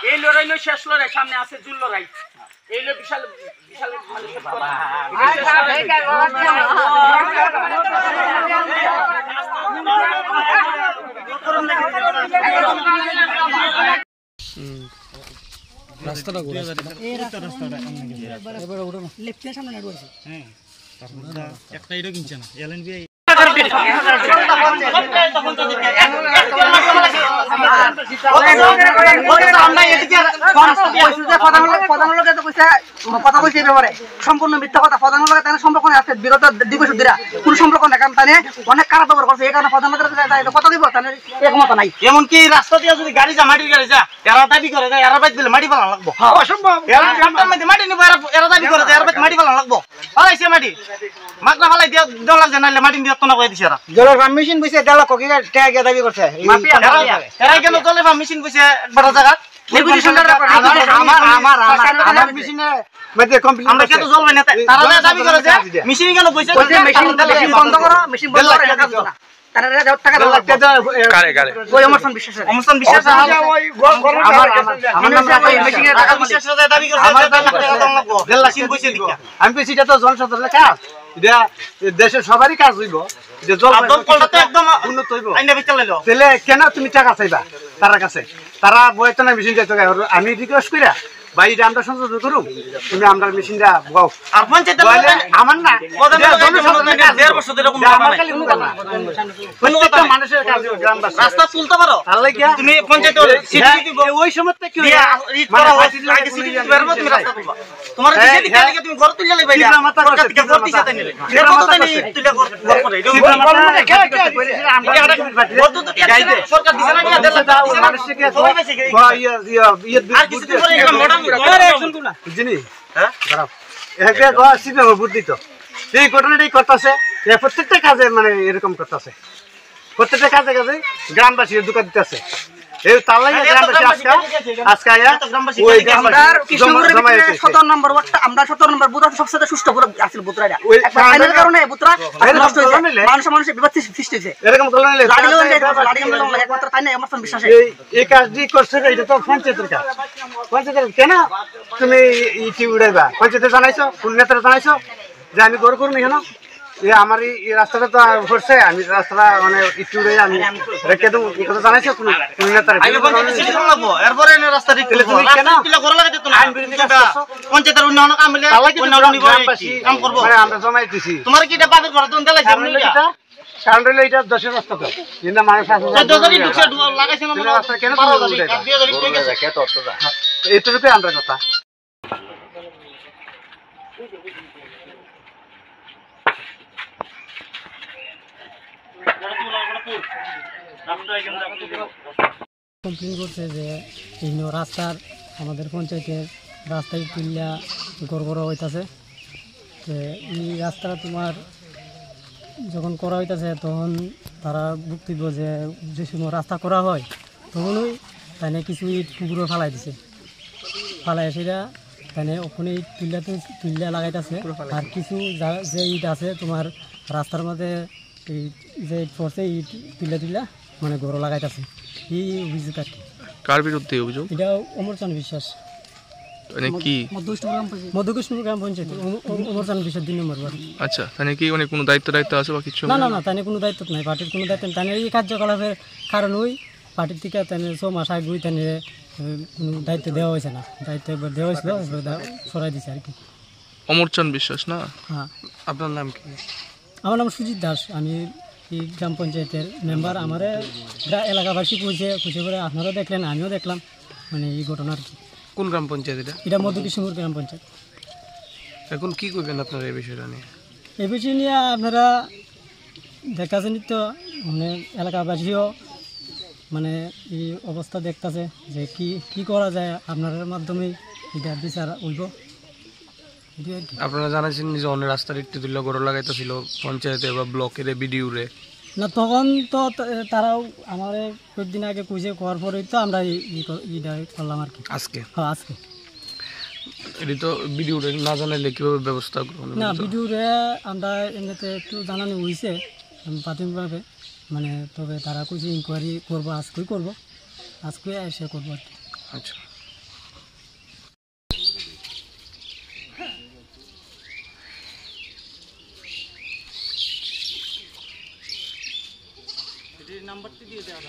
এই লড়াই নয়, শেষ লড়াই, সামনে আছে জুল লড়াই। এই লো বিশাল বিশাল রাস্তাটা একটা এটা কিনছে না এলএনবি সম্পূর্ণ মিথ্যা কথা। প্রধানমন্ত্রী তাদের সম্পর্ক আছে বিগত 2 বছর ধরে কোন সম্পর্ক নাই, কারণ তাই অনেক খারাপ ব্যবহার করছে। এই কারণে প্রধানমন্ত্রী কথা দিব তাদের একমত নাই। এমনকি রাস্তা দিয়ে যদি গাড়ি যা মাটির গাড়ি যা এরা দাবি করে যায় এরা বাইত দিলে মাটি ফেলা লাগবো, অসম্ভব। মাটি নিবো এরা দাবি করে যায় এরা বাইত মাটি ফেলা লাগবো, ফলাইছে মাটি মাগনা ফলাই দিয়ে দেওয়া লাগছে, নাহলে মাটি দিয়ে তো না করে দিছে এরা। জলের পাম্প মেশিন বসে দেলা কোকি টাকা দাবি করছে। এরা কেন জলের পাম্প মেশিন বসে বড় জায়গা আমার মেশিনে আমরা কেন জল বাই না তারা দাবি করে যে মেশিন কেন বসে মেশিন বন্ধ করো, মেশিন বন্ধ করো, এটা কাজ না। তারা টাকা দাও কারে কারে ওই অমরসন বিশ্বাস ওই আমার নাম ওই মেশিনের টাকা বিশ্বাস দাবি করে আমার লাগবো জেলা সিন বসে দিকা। আমি পেছি এটা তো জনসাধারণের কাজ, এটা দেশের সবারই কাজ হইব। যে জল কলটা তো একদম উন্নত হইব, আইনা বিচার লাইলো তাহলে কেন তুমি টাকা চাইবা তার কাছে? তারা বইতো না মেশিন চাইতো। আমি রিকোয়েস্ট কইরা বাইরে আমরা সংযোগ করুম, তুমি আমরা মেশিনটা বাও। আর পঞ্চায়েত আমার না দেড় বছর ধরে কোনো আমার খালি প্রত্যেকটা মানুষের কাজ গ্রামবাসী রাস্তা তুলতে পারো তুমি পঞ্চায়েত ওই সময় কি তুমি রাস্তা তুলবা তোমার দিকে দিকে লাগে তুমি ঘর তুললে ভাই সরকার থেকে ঘর দিছে তাই নিলে এর মত তাই তুলে ঘর করে সরকার দিছে না মানুষকে আর কিছু করে মডার্ন জিনি হ্যাঁ খারাপ একে গোয়া সিনে বুদ্ধি তো এই ঘটনাটাই করতেছে। প্রত্যেকটা কাজে মানে এরকম করতেছে, প্রত্যেকটা কাজে কাজে গ্রামবাসী দোকান দিতেছে। এই তালাই গ্রামবাসী আজকে ওই গ্রামদার কৃষ্ণপুরের 17 নম্বর ওয়ার্ডটা আমরা 17 নম্বর বুথ সবচেয়ে সুষ্ঠু করে আছিল বুতরাটা। ফাইনাল কারণে বুতরা নষ্ট হয়েছে, মানুষের বিবাদ সৃষ্টি হয়েছে। এরকম করলে লাড়ি একমাত্র তাই না এমরসন বিশ্বাস এই কাজটি করছে। এটা তো পঞ্চায়েতের কাজ, পঞ্চায়েতের কেন তুমি ইটি উড়াইবা? পঞ্চায়েতে জানাইছো, কোন নেতারা জানাইছো যে আমি গড় করুন এখানে আমার এই রাস্তাটা তো করছে, আমি রাস্তাটা মানে ইটি উড়াই আমি রেখে দেবো, কথা জানাইছো কোন নেতারা? এরপরে রাস্তা পঞ্চায়েতের উন্নয়ন কাম হলে কাম করবো আমরা জমাই দিছি। তোমার কি এটা পাবের ঘর তুমি দেলাই কারণ হলো এটা 10 রাস্তা তো কিন্তু মানুষ লাগাইছে না রাস্তা কেন এইটুকুই আমরা কথা। কমপ্লেন করছে যে এই রাস্তার আমাদের পঞ্চায়েতের রাস্তায় তুলিয়া গড়বড় হইতাছে। তো এই রাস্তাটা তোমার যখন করা হইতাছে তখন তারা বক্তব্য যে সময় রাস্তা করা হয় তখনই তাই কিছু ইট পুকুরে ফালাই দিছে, ফালাই সেটা তাই ওখানে তুলিয়া লাগাইতেছে। আর কিছু যে ইট আছে তোমার রাস্তার মধ্যে এই যে ইট পড়ছে ইট তুলিয়া মানে ঘর লাগাইতেছে। এই অভিযোগ আর কি। কার বিরুদ্ধে অভিযোগ? এটা অমরচাঁদ বিশ্বাস, মানে কি মধ্যকৃষ্ণপুর গ্রাম পঞ্চায়েত অমরচাঁদ বিশ্বাস 2 নম্বর ওয়ার্ড। আচ্ছা, তাহলে কি মানে কোনো দায়িত্ব আছে বা কিছু? না না না, তাই কোনো দায়িত্ব নাই, পার্টির কোনো দায়িত্ব নেই। তাই এই কার্যকলাপের কারণ ওই পার্টির থেকে তাই 6 মাস আগে তাই কোনো দায়িত্ব দেওয়া হয়েছে না, দায়িত্ব একবার দেওয়া হয়েছিল সরাই দিছে আর কি। অমরচাঁদ বিশ্বাস না? হ্যাঁ। আপনার নাম কি? আমার নাম সুজিত দাস, আমি এই গ্রাম পঞ্চায়েতের মেম্বার। আমার এলাকাবাসী খুঁজে করে আপনারাও দেখলেন, আমিও দেখলাম মানে এই ঘটনা আর কি। কোন গ্রাম পঞ্চায়েত এটা? এটা মধ্যকৃষ্ণপুর গ্রাম পঞ্চায়েত। এখন কি করবেন আপনারা এই বিষয়টা নিয়ে? এই বিষয় নিয়ে আপনারা দেখতেছেন তো, মানে এলাকাবাসীও মানে এই অবস্থা দেখতেছে যে কি করা যায়, আপনার মাধ্যমে এটা বিচার হইব। আপনারা জানাচ্ছেন যে অনেক রাস্তার একটি তুল্য গড় লাগাইতেছিল পঞ্চায়েতে বা ব্লকের বিডিউরে, না তখন তো তারাও আমার কয়েকদিন আগে কইছে করার পরেই তো আমরা এইটা করলাম আর কি আজকে হ্যাঁ আজকে এটি তো ভিডিও না জানাইলে কিভাবে ব্যবস্থা গ্রহণ না করতে হবে? ভিডিওরে আমরা এমনিতে একটু জানানো হয়েছে প্রাথমিকভাবে মানে তবে তারা কইছে ইনকোয়ারি করবো আজকেই করবো আজকে এসে করবো আর কি আচ্ছা নাম্বারটি দিয়ে দেওয়া